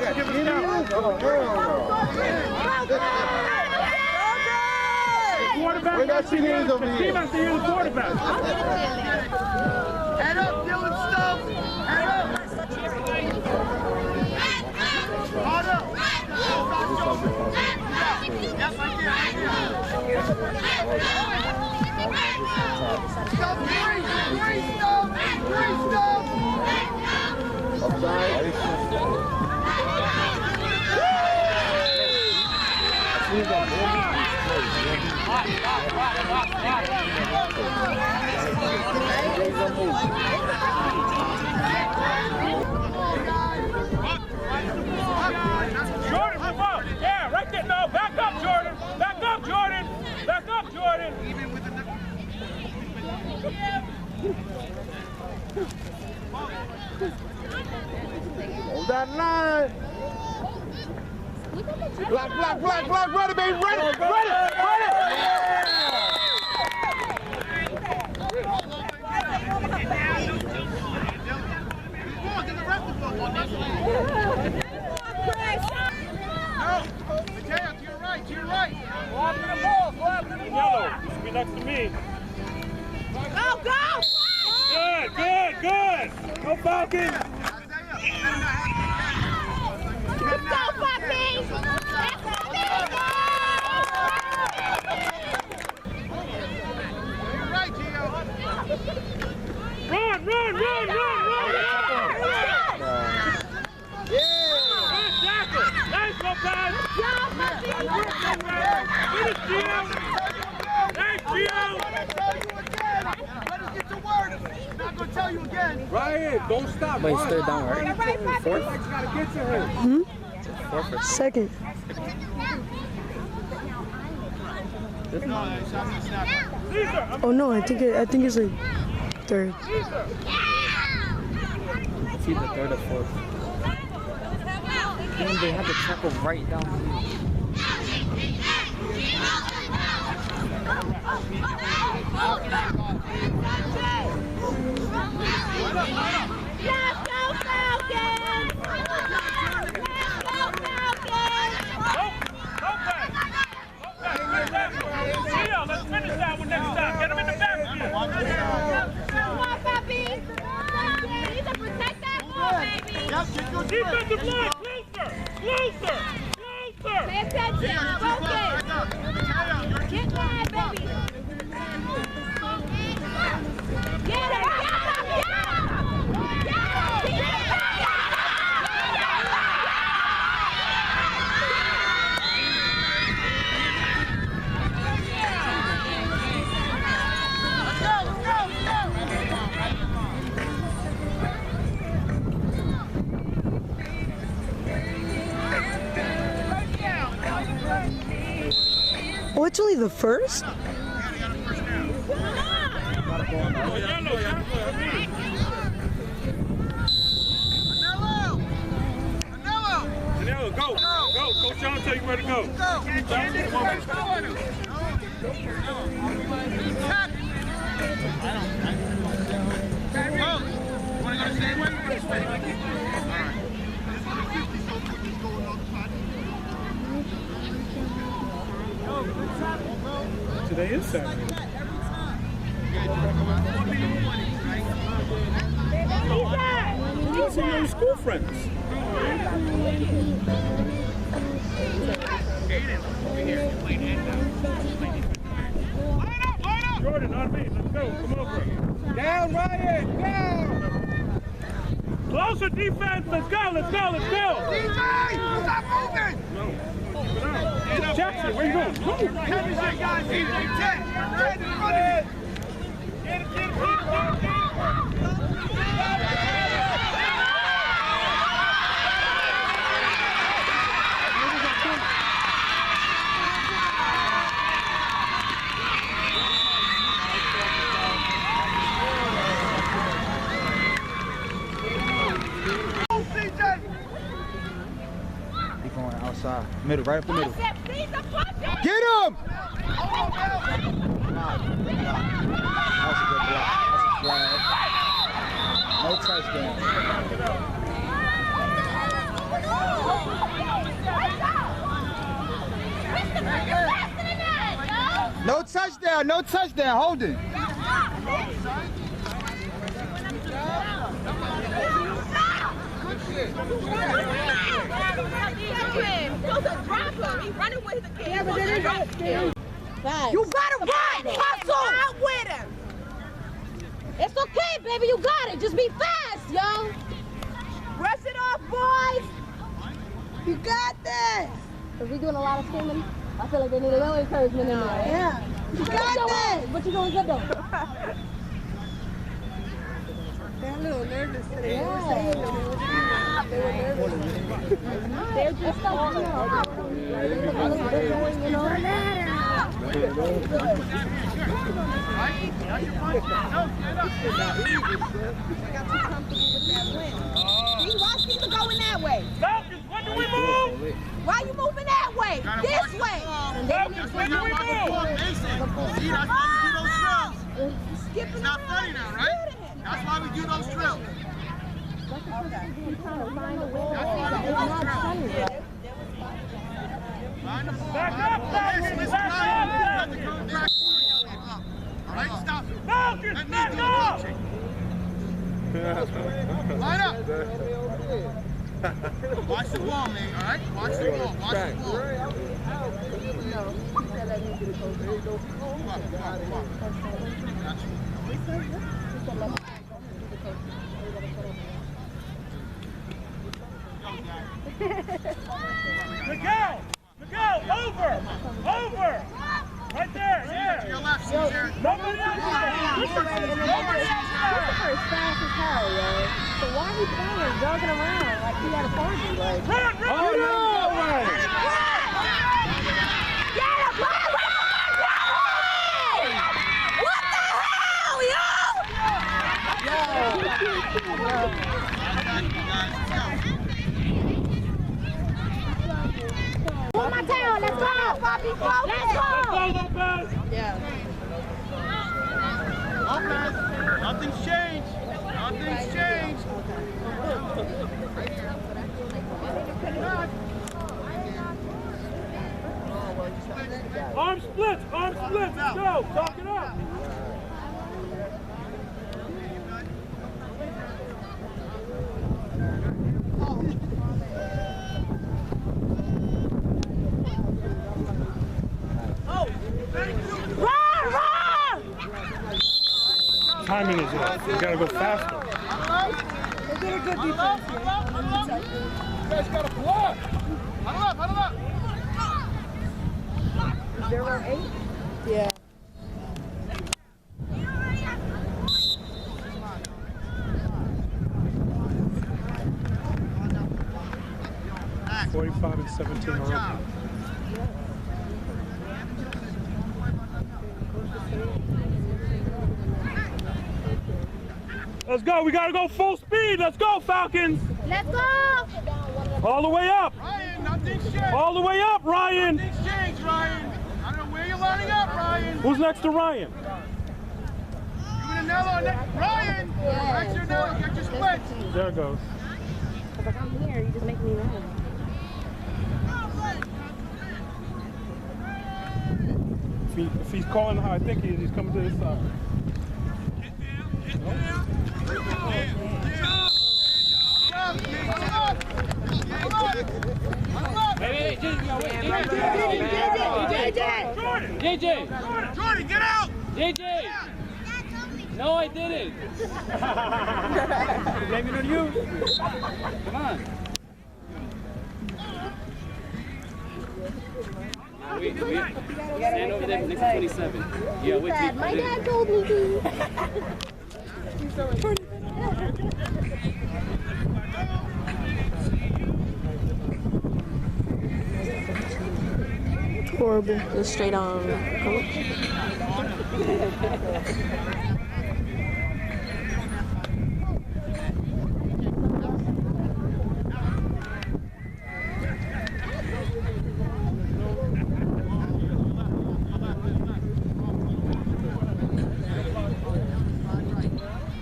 catch, give it down. Quarterback, we got 2 hands over here. Team has to hear the quarterback. Head up, Dylan Stokes. Head up. Hard up. Yes, I can. Stop, three, stop. Upside. Jordan, move up. Yeah, right there. No, back up, Jordan. Back up, Jordan. Back up, Jordan. Hold that line. Block, run it, baby, run it. To your right. Go after the ball. Yellow, you should be next to me. Go! Good. Go Falcons. Let's go, Falcons! You're right, Gio. Run! Good tackle. Nice one, guys. Finish, Gio. Thanks, Gio. Let us get to work. I'm not going to tell you again. Ryan, don't stop. Wait, it's third down, right? Fourth? Gotta get to him. Fourth or Second. Caesar, Oh no, I think it's like third. it's either third or fourth. And they have the tackle right down here. Let's go, Falcons! Gio, let's finish that one next time. Get him in the backfield. Come on, Papi! You need to protect that ball, baby! Defensive line, closer. Pay attention! Focus! Get live, baby! Get it! Oh, it's only the first? Go. Coach Sean tell you where to go. Today is Saturday. These are your school friends. Jordan, on me. Let's go. Come over. Down, Ryan, down. Closer defense. Let's go. DJ, stop moving. No. Jackson, where you going? Move. Henderson, guys, DJ, 10. Right in front of you. Get it. Outside. Middle, right up the middle. Get Get him! That's a good block. That's a flag. No touchdown. touchdown, no touchdown, hold it. You gotta run! Hustle! Out with him! It's okay, baby, you got it. Just be fast, yo. Brush it off, boys. You got this. Cause we doing a lot of screaming. I feel like they need a little encouragement in there. Yeah. You got this. But you doing good though. They're a little nervous today. Yeah. They were nervous. They're just like, you know. Why people going that way? Falcons, when do we move? Why you moving that way? This way. Falcons, when do we move? See, that's why we do those drills. Skipping It's not funny now, right? That's why we do those drills. Back up, Falcons, back up! All right, stop it. Falcons, Let me back do the up! coaching. Line up. Watch the ball, man. All right? Watch the ball. Watch the ball. Come on. Got you. Miguel, over! Right there, To yeah! your left, Caesar. Nobody else there! Nobody else there! As fast as hell, yo. So why are you playing, jogging around like he had a party? Like, Run! get him, run! What the hell, yo? One more time, let's go, Bobby, let's go. Let's go, Lopez! Yeah. Nothing's changed. Nothing's changed. Arm splits, let's go! Talk it up! Timing is off. You gotta go faster. You guys got to block. Huddle up. 08? Yeah. Back. 45 and 17 Good are job. up. Let's go. We gotta go full speed. Let's go, Falcons. Let's go! All the way up. Ryan, nothing's changed. All the way up, Ryan. Nothing's changed, Ryan. I don't know where you're lining up, Ryan. Who's next to Ryan? You and Anello next. Ryan! Right to Anello, get your split. There it goes. Cause like I'm here, you just make me mad. If he's calling how I think he is, he's coming to his side. Hey, JJ! Jordan, get out! JJ! No, I didn't. Blame it on you. Come on. Wait. Stand over there next to 27. Yeah, wait. My dad told me to. Horrible. Just straight on coach.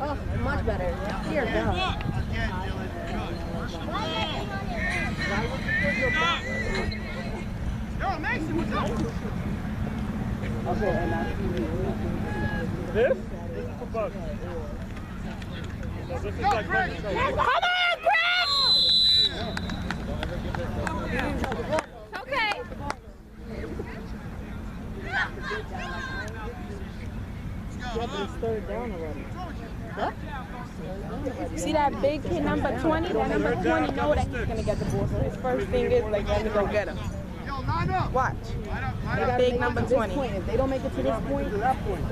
Oh, much better. Here, go. Yo, Mason, what's up? This is for bugs. So this is like bugs. Come on, Chris! Okay. See that big kid number 20? That number 20 know that he's gonna get the ball. So his first thing is like, let me go get him. Watch. That big number 20. If they don't make it to this point, To that point.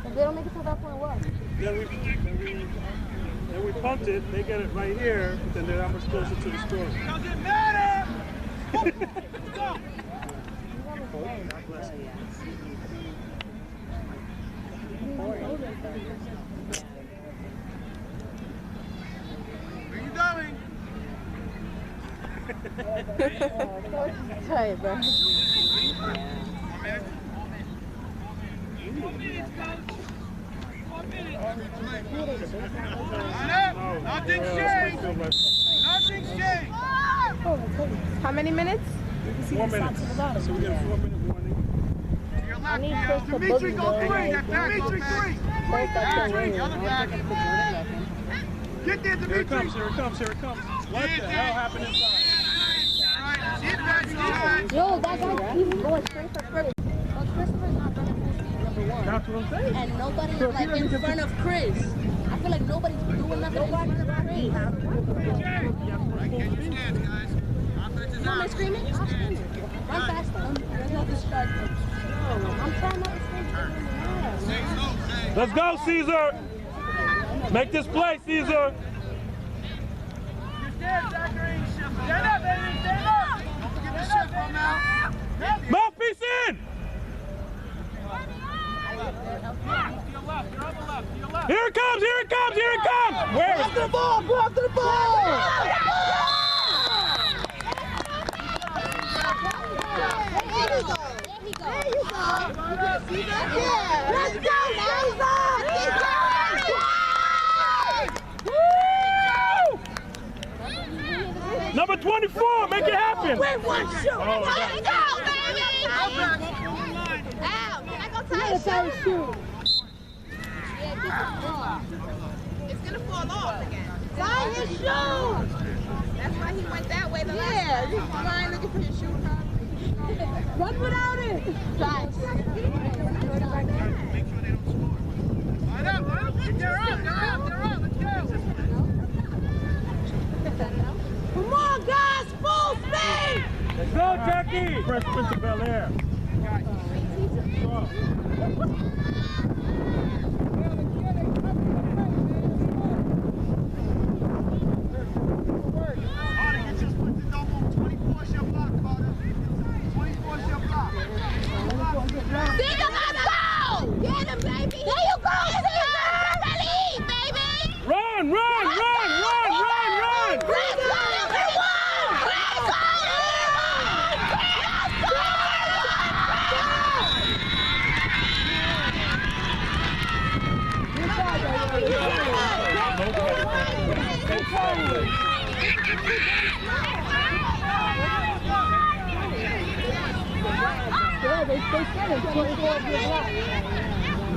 if they don't make it to that point, what? Then we pumped it. They get it right here. Then they're that much closer to the score. Doesn't matter. Go. Where you going? Tight, bro. Nothing changed. Nothing changed. How many minutes? 4 minutes. So we get a 4-minute warning. To your left now. Dimitri, go three. Dimitri, three. Dimitri, the other back. Get there, Dimitri. Here it comes, here it comes, here it comes. What the hell happened inside? All right, sit back, sit back. Yo, that guy, he's going straight for Chris. But Christopher's not running full speed, number one. That's what I'm saying. And nobody's like in front of Chris. I feel like nobody's doing nothing in front of Chris. Right, get your stance, guys. Offense is Am I out. screaming? I'm screaming. Run faster. I'm not distracted. I'm trying not to scream. Say so, say. Let's go, Caesar. Make this play, Caesar. Your stance, Zachary. Stand up, baby. Stand up. Don't forget the shift from now. Mouthpiece in. Here it comes, here it comes, here it comes. Where is it? the ball, go after the ball! There he goes. There you go. Yeah. Let's go, Number 24, make it happen. Wait, one shoot. Oh, Let's go, baby. Ow. Can I go tie his shoe? It's gonna fall off again. Tie his shoe. That's why he went that way the last time. Yeah, he's flying looking for his shoe. Run without it. Guys. Make sure they don't score. Line up, line up. They're up, they're up, they're up. Let's go. Come on, guys, full speed! Let's go, Jackie. Fresh Prince of Bel Air. Carter, get your split to double. 24 shot block, Carter. 24 shot block. Caesar, let's go! Get him, baby! There you go, Caesar! Release, baby! Run, run, run, run, run, run! Let's go, everyone! Let's go,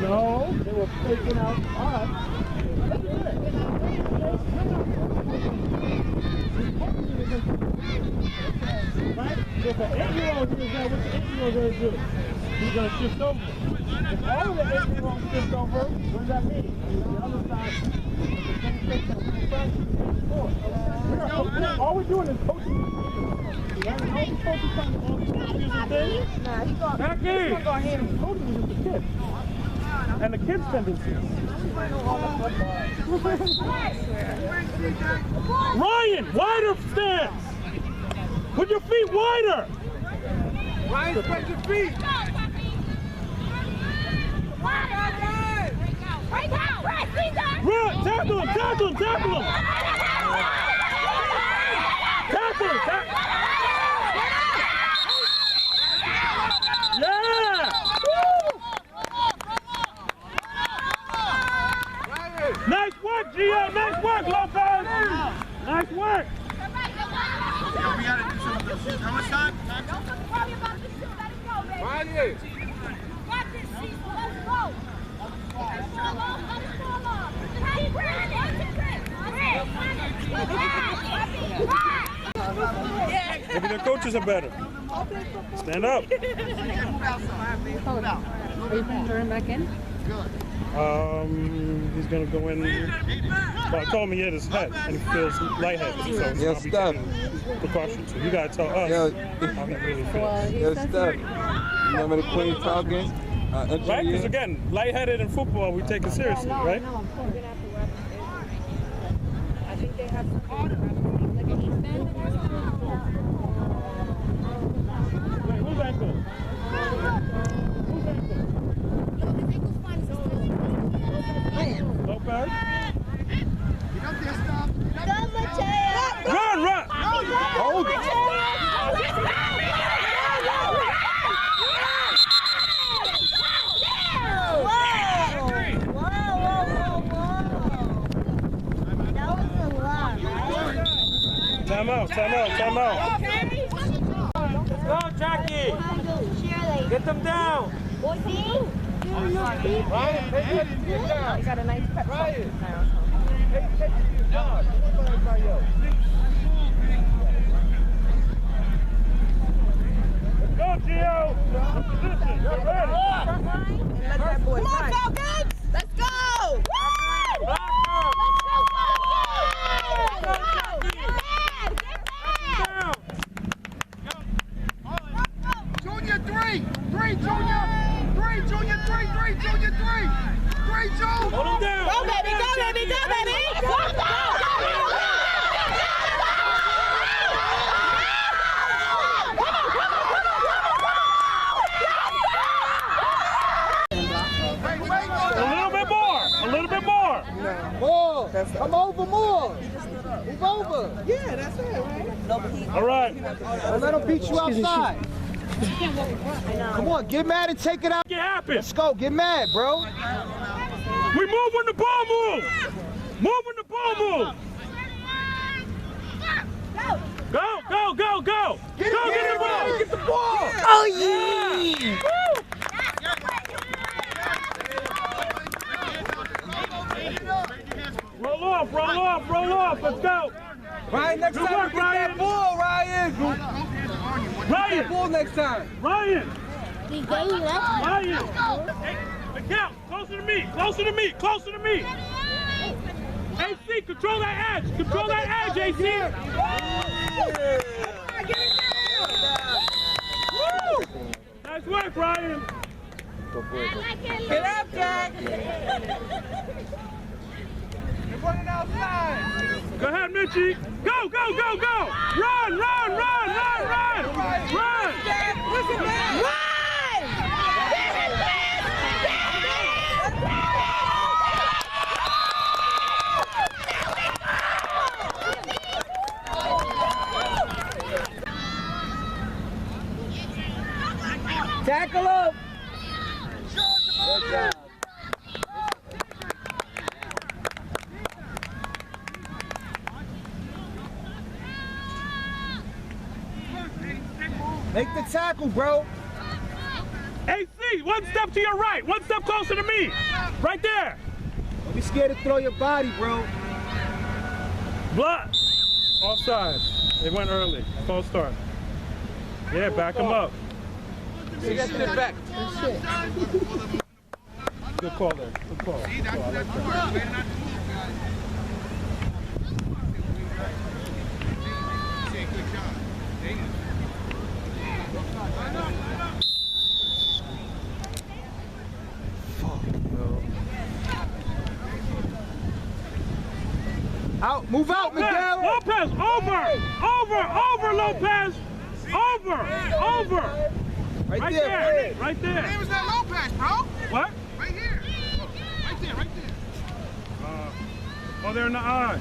No, they were faking out us. Right? So if an 8-year-old is there, what's the 8-year-old going to do? He's going to shift over. If all of the 8-year-olds shift over, what does that mean? The other side, all we're doing is coaching. Becky! Coaching is the kids. And the kids' tendencies. Ryan, wider stance! Put your feet wider! Ryan, spread your feet. Run! Tackle him! Tackle him! Tackle him! Tackle him! Yeah! Nice work, Gio! Nice work, Lopez! Nice work! We gotta do something with those shoes. How much time? Don't worry about the shoe. Let it go, baby. here. Maybe the coaches are better. Stand up. Are you putting Jordan back in? He's gonna go in. Well, I told him he hit his head and he feels lightheaded, so he's Yo, gonna be Steph. taking precautions. So you gotta tell us how he really feels. Yo, Steph. Remember the Queen Falcons? Right? Because again, lightheaded in football, we take it seriously, right? I think they have something like an East End or something. Wait, who's ankle? Lopez? Run, run! Hold it. Time out, time out, time out. Let's go, Jackie. Get them down. Ryan, you got a nice pep talk. Go, Gio! Position, you're ready. Let that boy Come on, run. Falcons! Let's go! Junior, three, Junior. Three, Junior, three, Junior, three. Three, Junior. Hold him down. Go, baby, go, baby, go, baby! A little bit more, a little bit more. More. Come over more. Move over. Yeah, that's it, right? All right. Don't let them beat you outside. Come on, get mad and take it out. Make it happen. Let's go. Get mad, bro. We move when the ball moves. Move when the ball moves. Go, go, go, go. Get Go it, get the ball. Get the ball. Oh, yeah! Roll off, roll off, roll off. Let's go. Ryan, next Good time work, get that Ryan. ball, Ryan. Ryan, Ball next time. Ryan, We gave you that. Ryan. Hey, Miguel, closer to me, closer to me, closer to me. AC, control that edge. Control that edge, AC. Woo! Nice work, Ryan. Get up, Jack. They're running outside. Go ahead, Mitchie. Go, go, go, go. Run, run, run, run, run. Run. Listen, man. Tackle up. Good job. Make the tackle, bro. AC, one step to your right. One step closer to me. Right there. Don't be scared to throw your body, bro. Block. Offside. They went early. False start. Yeah, back them up. See that step back. Good call there. Good call. Good call. I like that. Out. Move out, Miguel. Lopez, over, Lopez, over. Right there, right there. Where was that Lopez, bro? What? Right here. Right there, right there. Oh, they're in the eye.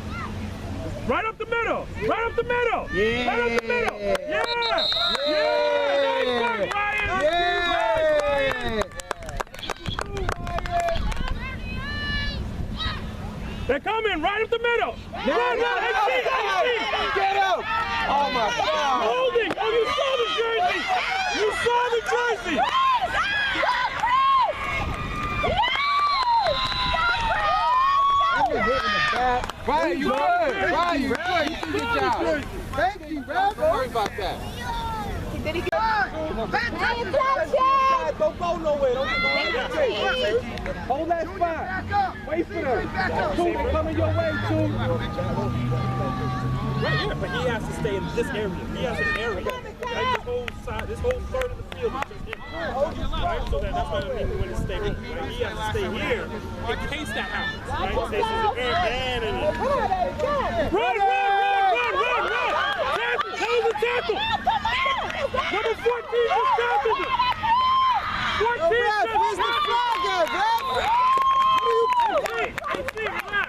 Right up the middle. Right up the middle. Yeah. Right up the middle. Yeah. Yeah. Nice work, Ryan. Yeah. They're coming right up the middle. Run, run, Get up. Oh, my God. Holding. Oh, you saw the jersey. You saw the jersey. Ryan, you good. Ryan, you good. You did your job. Thank you, bro. Don't worry about that. Did he go? Don't go nowhere. Don't go. Hold that spot. Wait for them. Two, they coming your way, two. Right here, but he has to stay in this area. He has an area. Like this whole side, this whole third of the field is just empty. Right? So that's why I mean when it's stay. Right? He has to stay here in case that happens. Right? So this is air and run! That was a tackle! Number 14 just tackled him! 14 just Where's the flag at, Red? I see, relax.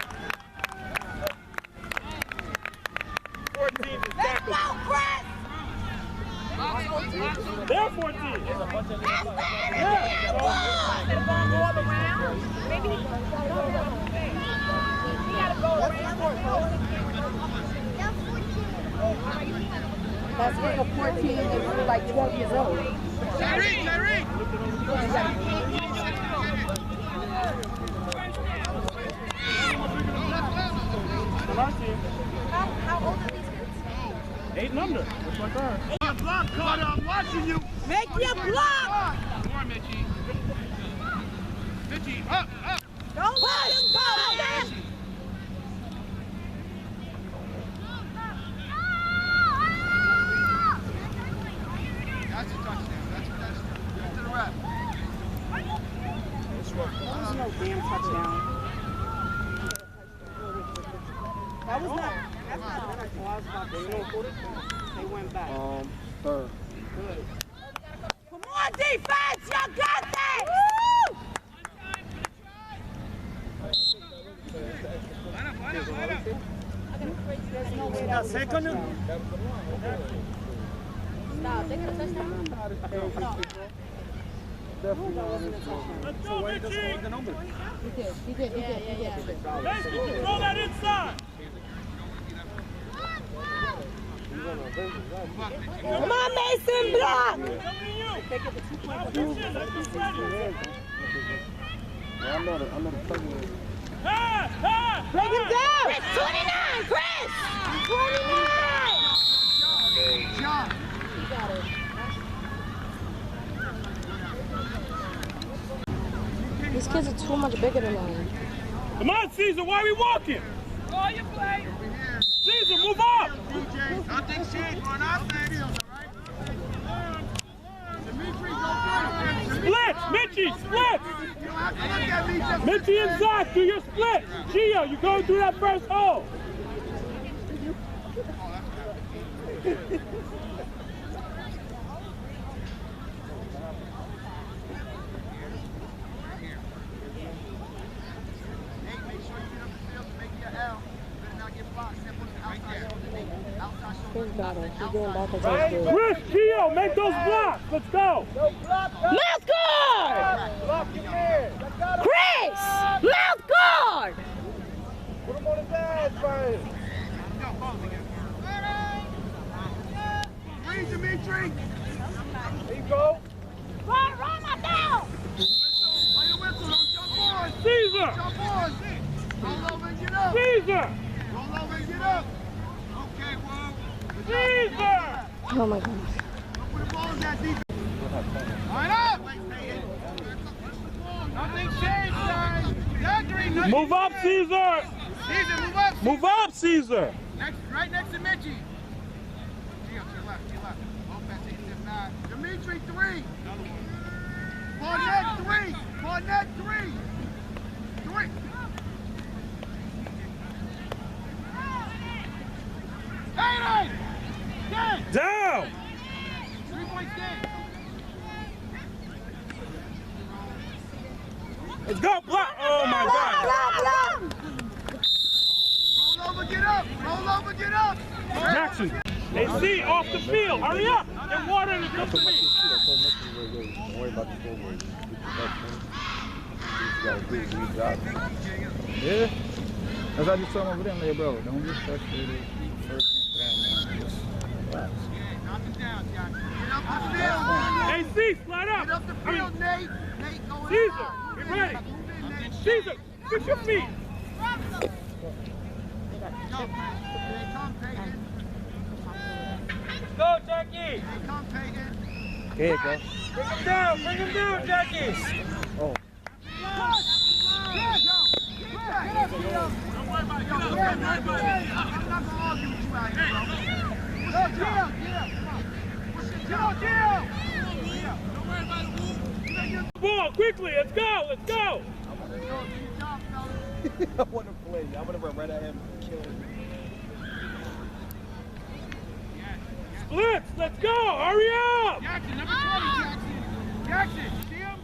14 just tackled him. They're 14. Maybe he gotta go around. That's when you're 14 and you're like 12 years old. Larry! How old are these kids? 8 and under. That's my card. Your block, Carter. I'm watching you. Make your block! More, Mitchie. Mitchie, up. Don't push! Push! That's a touchdown. That's get to the ref. That was no damn touchdown. That was not. That's not. They went back. Third. Good. Come on, defense! Y'all got this! Woo! There's no way that was a touchdown. Stop. They got a touchdown? Definitely. Let's go, Mitchie! He did. Yeah. Mason, control that inside! Come on, Mason, block! I'm not a president. Bring him down! Chris, 29! Chris! 29! John. You got it. These kids are too much bigger than I. Come on, Caesar, why are we walking? Oh, you play. Caesar, move up! DJ, nothing shade on offense. Dimitri, go through. Split! Mitchie, split! You don't have to look at me. Just Mitchie and Zach, do your split! Gio, you going through that first hole! He's got it. He's doing back as he's Chris, Gio, make those blocks! Let's go! Mouth guard! Chris! Mouth guard! Put him on his ass, Brian. Read, Dimitri. There you go. Run my down! Play the whistle. Don't jump on. Caesar! Jump on. Roll over and get up. Caesar! Roll over and get up. Okay, whoa. Caesar! Oh my goodness. Don't put the ball in that deep. Line up. Nothing changed, guys. Zachary, nothing Move up, changed. Caesar! Caesar, move up. Move up, Caesar! Right next to Mitchie. Gio, to your left. Lopez, 8-9. Dimitri, 3. Barnett, 3. Barnett, 3. 3. Hayden! Dead! Down! 3-point game. Let's go, block! Oh my God! Roll over, get up. Roll over, get up. Jackson, they see off the field. Hurry up! Get water and come to me. Don't worry about the forward. You gotta do his job. Yeah. As I just told him over there, I'm like, bro, don't get frustrated. First and just relax. Knock it down, John. Get up the field. Hey, C, slide up. Get up the field, Nate. Nate, go Caesar, get ready. Caesar, fix your feet. Go, Jackie! Here you go. Bring him down, Jackie! Oh. Ball, quickly, let's go, let's go! I want to play. I want to run right at him and kill him. Splits, let's go, hurry up! Jackson, number 20, Jackson. Jackson, see him?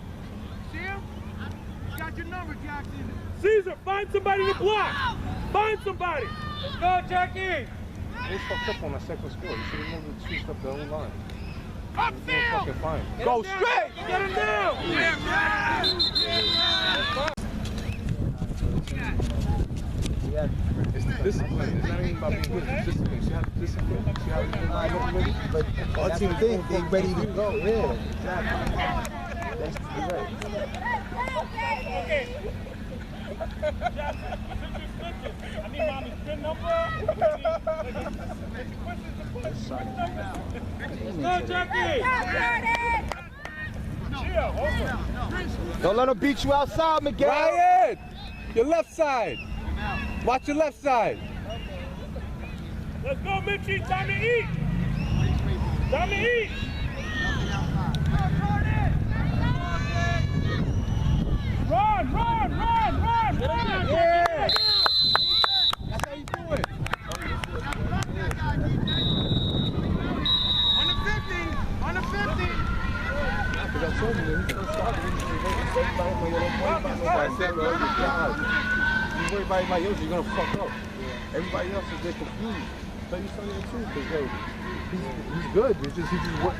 See him? He's got your number, Jackson. Caesar, find somebody to block! Find somebody! Let's go, Jackie! They fucked up on that second score. You should have moved switched up the whole line. Upfield! Fucking fine. Go straight! Get him down! It's discipline. It's not even about being good. It's discipline. See how discipline? See how But our team think they ready to go. Yeah, exactly. That's right. Okay. Jackson, since you're switching, I need mommy's pin number. Let's go, Jackie! Don't let them beat you outside, Miguel. Ryan! Your left side. Watch your left side. Let's go, Mitchie. Time to eat. Time to eat. Run! Yeah! That's how you do it. On the 50! Because I told you, when he first started, he you worry about everybody else, you're going to fuck up. Everybody else is get confused. So you tell me the truth, because he's good. It's just, he just working.